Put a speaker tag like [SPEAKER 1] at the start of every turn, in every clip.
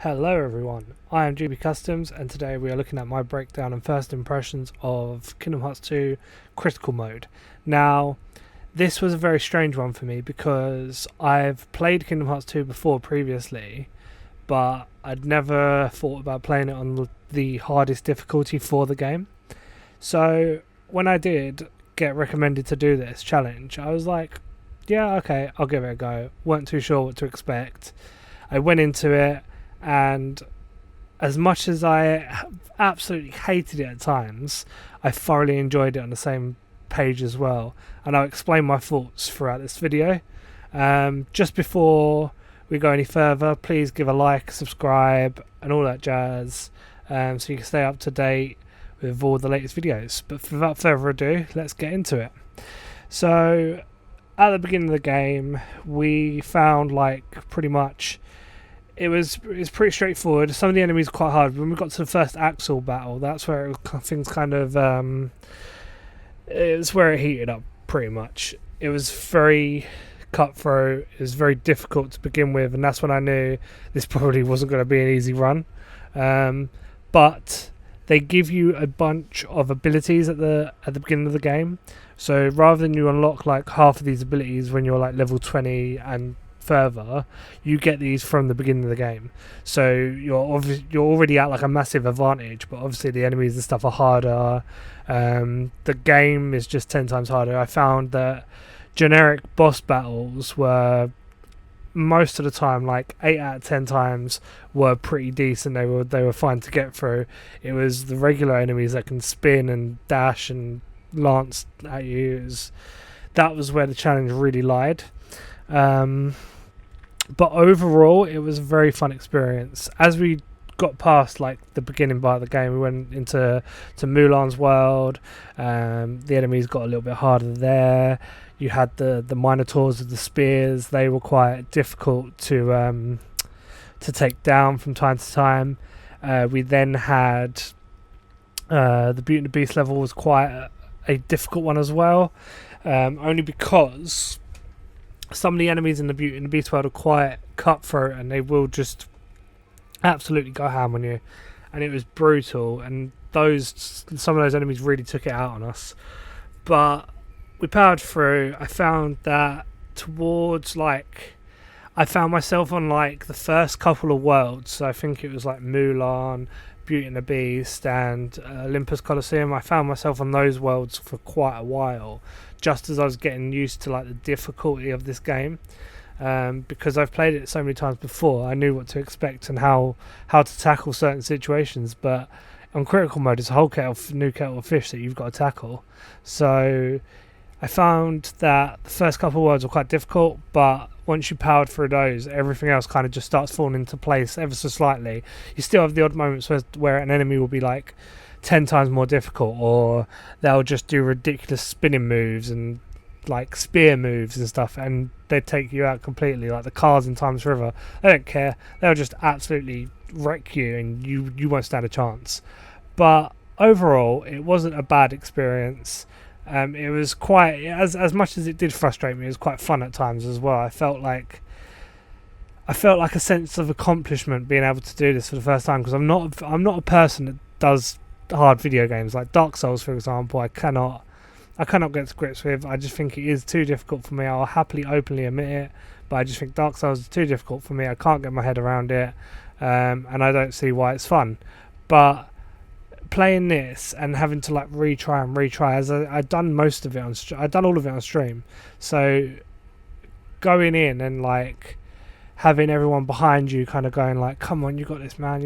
[SPEAKER 1] Hello everyone, I am GB Customs and today we are looking at my breakdown and first impressions of Kingdom Hearts 2 Critical Mode. Now, this was a very strange one for me because I've played Kingdom Hearts 2 before previously, but I'd never thought about playing it on the hardest difficulty for the game. So, when I did get recommended to do this challenge, I was like, yeah, okay, I'll give it a go. Weren't too sure what to expect. I went into it, and as much as I absolutely hated it at times, I thoroughly enjoyed it on the same page as well. And I'll explain my thoughts throughout this video. Just before we go any further, please give a like, subscribe, and all that jazz, so you can stay up to date with all the latest videos. But without further ado, let's get into it. So, at the beginning of the game, we found pretty much it's pretty straightforward. Some of the enemies are quite hard. When we got to the first Axel battle, that's where things kind of it's where it heated up pretty much. It was very cutthroat. It was very difficult to begin with, and that's when I knew this probably wasn't going to be an easy run. But they give you a bunch of abilities at the beginning of the game. So rather than you unlock like half of these abilities when you're like level 20 and further, you get these from the beginning of the game. So you're already at like a massive advantage, but obviously the enemies and stuff are harder. The game is just 10 times harder. I found that generic boss battles were most of the time, like 8 out of 10 times, were pretty decent. They were fine to get through. It was the regular enemies that can spin and dash and lance at you. That was where the challenge really lied. But overall, it was a very fun experience. As we got past like the beginning part of the game, we went into Mulan's world. The enemies got a little bit harder there. You had the Minotaurs with the spears. They were quite difficult to take down from time to time. We then had the Beauty and the Beast level was quite a difficult one as well, only because some of the enemies in the Beauty and the Beast world are quite cutthroat, and they will just absolutely go ham on you, and it was brutal. And some of those enemies really took it out on us. But we powered through. I found that I found myself on like the first couple of worlds. So I think it was like Mulan, Beauty and the Beast, and Olympus Coliseum. I found myself on those worlds for quite a while, just as I was getting used to like the difficulty of this game, because I've played it so many times before. I knew what to expect and how to tackle certain situations. But on critical mode, it's a whole new kettle of fish that you've got to tackle. So I found that the first couple of worlds were quite difficult, but once you powered through those, everything else kind of just starts falling into place ever so slightly. You still have the odd moments where an enemy will be like 10 times more difficult, or they'll just do ridiculous spinning moves and like spear moves and stuff, and they take you out completely, like the cars in Times River. They don't care. They'll just absolutely wreck you, and you won't stand a chance. But overall, it wasn't a bad experience. It was quite, as much as it did frustrate me, it was quite fun at times as well. I felt like a sense of accomplishment being able to do this for the first time, because I'm not a person that does hard video games like Dark Souls, for example. I cannot get to grips with. I just think it is too difficult for me. I'll happily openly admit it, but I just think Dark Souls is too difficult for me. I can't get my head around it, and I don't see why it's fun. But playing this and having to like retry, as I'd done most of it I'd done all of it on stream. So going in and like having everyone behind you kind of going like, come on, you got this, man,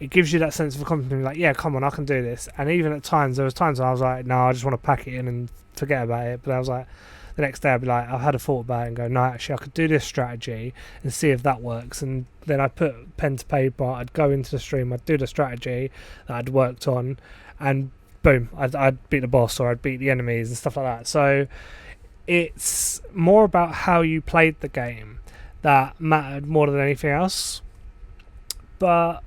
[SPEAKER 1] it gives you that sense of accomplishment, like, yeah, come on, I can do this. And even at times, there was times where I was like, no, I just want to pack it in and forget about it. But I was like, the next day I'd be like, I've had a thought about it and go, no, actually I could do this strategy and see if that works. And then I'd put pen to paper, I'd go into the stream, I'd do the strategy that I'd worked on, and boom, I'd beat the boss, or I'd beat the enemies and stuff like that. So it's more about how you played the game that mattered more than anything else. But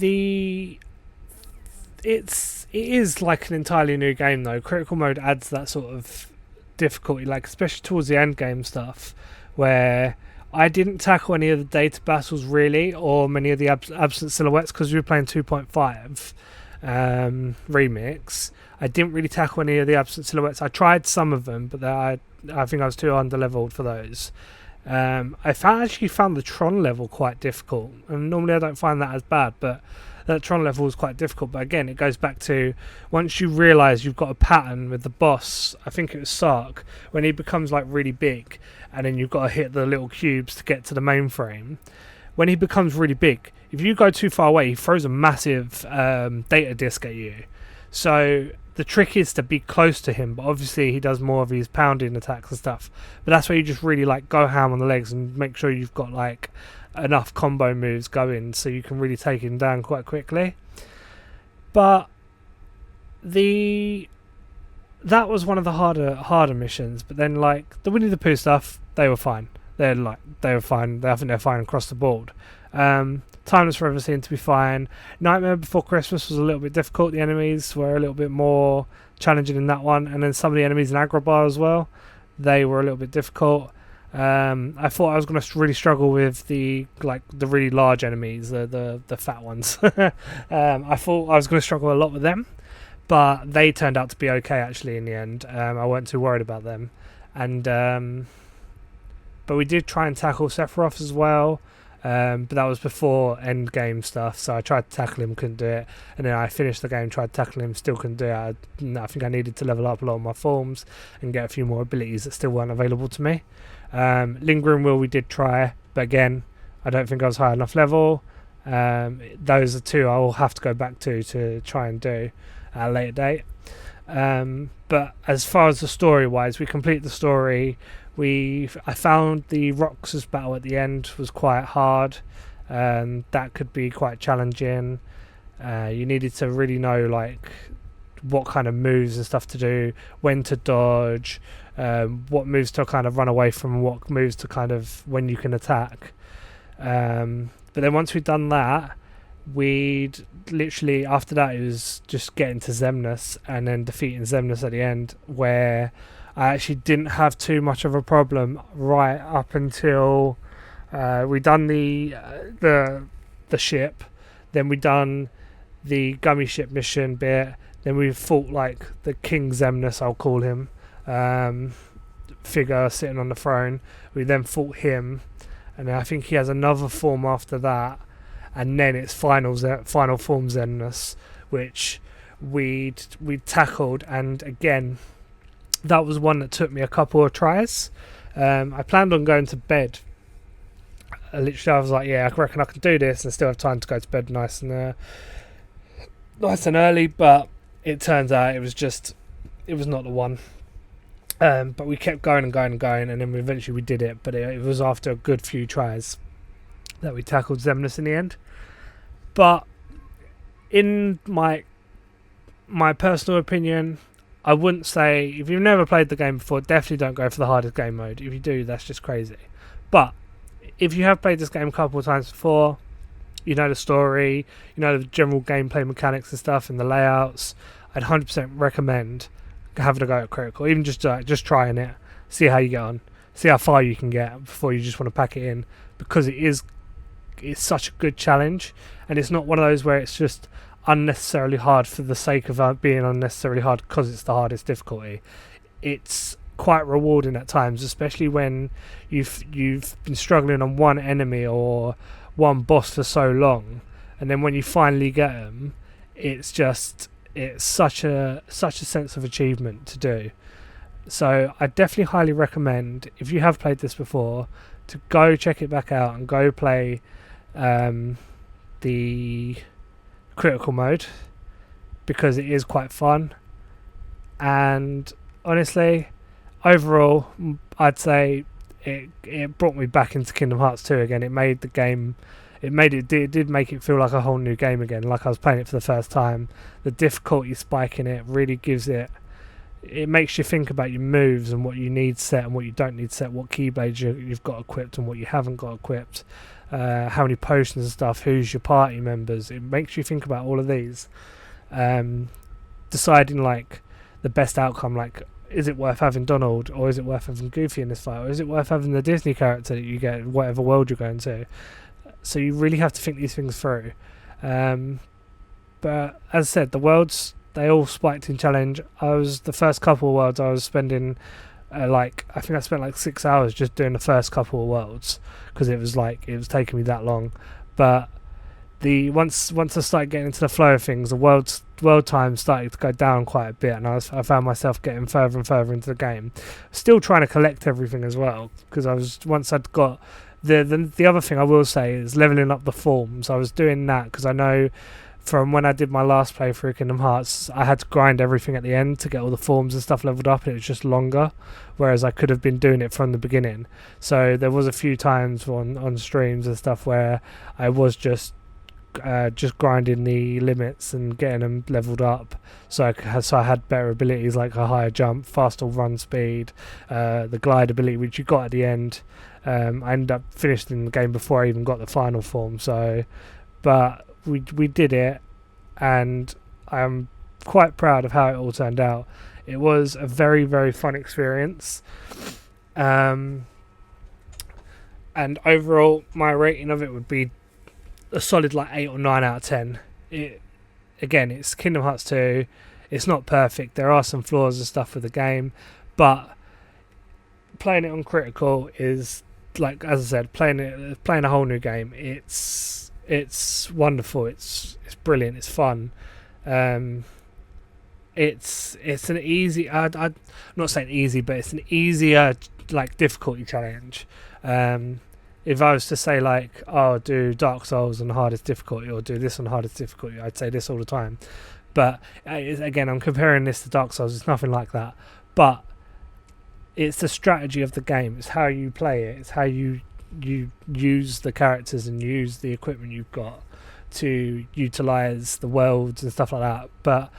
[SPEAKER 1] it is like an entirely new game though. Critical mode adds that sort of difficulty, like especially towards the end game stuff, where I didn't tackle any of the data battles really, or many of the absent silhouettes because we were playing 2.5 remix. I didn't really tackle any of the absent silhouettes. I tried some of them, but I think I was too underleveled for those. Actually found the Tron level quite difficult, and normally I don't find that as bad, but that Tron level was quite difficult. But again, it goes back to once you realise you've got a pattern with the boss. I think it was Sark, when he becomes like really big, and then you've got to hit the little cubes to get to the mainframe. When he becomes really big, if you go too far away, he throws a massive data disk at you. So the trick is to be close to him, but obviously he does more of his pounding attacks and stuff. But that's where you just really like go ham on the legs and make sure you've got like enough combo moves going so you can really take him down quite quickly. But that was one of the harder missions. But then like the Winnie the Pooh stuff, they were fine. They were fine. I think they're fine across the board. Timeless Forever seemed to be fine. Nightmare Before Christmas was a little bit difficult. The enemies were a little bit more challenging in that one, and then some of the enemies in Agrabah as well, they were a little bit difficult. I thought I was going to really struggle with the really large enemies, the fat ones. I thought I was going to struggle a lot with them, but they turned out to be okay actually in the end. I wasn't too worried about them, and but we did try and tackle Sephiroth as well. But that was before end game stuff, so I tried to tackle him, couldn't do it, and then I finished the game, tried to tackle him, still couldn't do it. I think I needed to level up a lot of my forms and get a few more abilities that still weren't available to me. Lingering Will we did try, but again I don't think I was high enough level. Those are two I will have to go back to try and do at a later date. But as far as the story wise, we completed the story. I found the Roxas battle at the end was quite hard. That could be quite challenging. You needed to really know like what kind of moves and stuff to do, when to dodge, what moves to kind of run away from, what moves to kind of when you can attack. But then once we'd done that, we'd literally after that it was just getting to Xemnas and then defeating Xemnas at the end, where I actually didn't have too much of a problem right up until we done the ship, then we done the gummy ship mission bit, then we fought like the King Xemnas, I'll call him, figure sitting on the throne. We then fought him, and then I think he has another form after that, and then it's final form Xemnas, which we'd tackled, and again that was one that took me a couple of tries. I planned on going to bed. I was like, yeah, I reckon I can do this and still have time to go to bed nice and early, but it turns out it was not the one. But we kept going and going and going, and then eventually we did it, but it was after a good few tries that we tackled Xemnas in the end. But in my personal opinion, I wouldn't say, if you've never played the game before, definitely don't go for the hardest game mode. If you do, that's just crazy. But if you have played this game a couple of times before, you know the story, you know the general gameplay mechanics and stuff and the layouts, I'd 100% recommend having a go at Critical. Even just trying it, see how you get on, see how far you can get before you just want to pack it in, because it's such a good challenge, and it's not one of those where it's just unnecessarily hard for the sake of being unnecessarily hard because it's the hardest difficulty. It's quite rewarding at times, especially when you've been struggling on one enemy or one boss for so long, and then when you finally get them, it's such a sense of achievement to do. So I definitely highly recommend, if you have played this before, to go check it back out and go play the Critical mode, because it is quite fun. And honestly, overall, I'd say it brought me back into Kingdom Hearts 2 again. It did make it feel like a whole new game again, like I was playing it for the first time. The difficulty spike in it really gives it makes you think about your moves and what you need set and what you don't need set, what keyblades you've got equipped and what you haven't got equipped, how many potions and stuff, who's your party members. It makes you think about all of these, deciding like the best outcome, like is it worth having Donald, or is it worth having Goofy in this fight, or is it worth having the Disney character that you get in whatever world you're going to? So you really have to think these things through. But as I said, the worlds, they all spiked in challenge. The first couple of worlds I was spending I think I spent like 6 hours just doing the first couple of worlds, because it was taking me that long. But once I started getting into the flow of things, the world time started to go down quite a bit, and I found myself getting further and further into the game, still trying to collect everything as well, because once I'd got the other thing I will say is leveling up the forms. I was doing that because I know from when I did my last playthrough Kingdom Hearts, I had to grind everything at the end to get all the forms and stuff leveled up, and it was just longer, whereas I could have been doing it from the beginning. So there was a few times on streams and stuff where I was just grinding the limits and getting them leveled up, so I had better abilities like a higher jump, faster run speed, the glide ability which you got at the end. I ended up finishing the game before I even got the final form. But we did it, and I'm quite proud of how it all turned out. It was a very, very fun experience. And overall, my rating of it would be a solid 8 or 9 out of 10. It's Kingdom Hearts 2. It's not perfect. There are some flaws and stuff with the game, but playing it on critical is, like as I said, playing a whole new game. It's wonderful. It's brilliant. It's fun. It's an easy. I'm not saying easy, but it's an easier difficulty challenge. If I was to say do Dark Souls on hardest difficulty, or do this on hardest difficulty, I'd say this all the time. But again, I'm comparing this to Dark Souls. It's nothing like that. But it's the strategy of the game. It's how you play it. It's how you use the characters and use the equipment you've got to utilize the worlds and stuff like that. But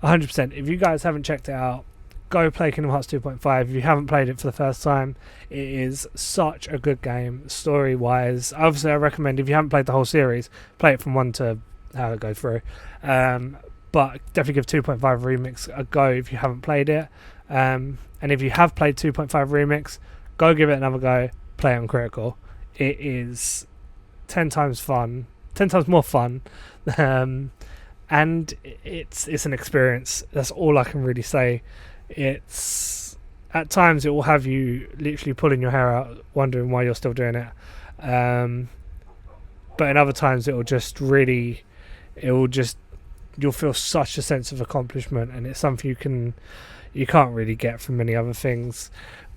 [SPEAKER 1] 100%, if you guys haven't checked it out, go play Kingdom Hearts 2.5. If you haven't played it for the first time, it is such a good game, story wise. Obviously, I recommend, if you haven't played the whole series, play it from 1 to how it goes through. But definitely give 2.5 Remix a go if you haven't played it. And if you have played 2.5 Remix, go give it another go. Play it on critical. It is 10 times more fun, and it's an experience. That's all I can really say. It's at times it will have you literally pulling your hair out, wondering why you're still doing it. But in other times you'll feel such a sense of accomplishment, and it's something you can't really get from many other things.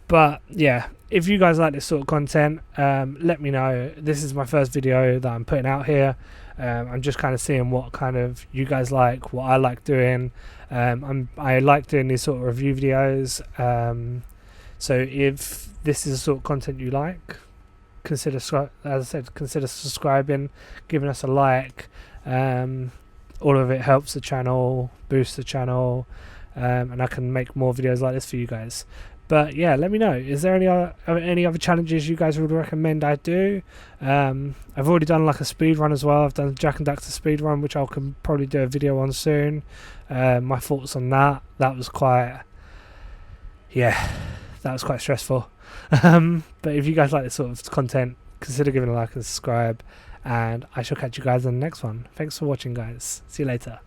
[SPEAKER 1] But yeah, if you guys like this sort of content, let me know. This is my first video that I'm putting out here. I'm just kind of seeing what kind of you guys like, what I like doing. I like doing these sort of review videos. So if this is the sort of content you like, consider subscribing, giving us a like. All of it helps the channel, boosts the channel, and I can make more videos like this for you guys. But yeah, let me know. Is there any other challenges you guys would recommend I do? I've already done a speed run as well. I've done Jak and Daxter speed run, which I can probably do a video on soon. My thoughts on that. That was quite stressful. But if you guys like this sort of content, consider giving a like and subscribe, and I shall catch you guys in the next one. Thanks for watching, guys. See you later.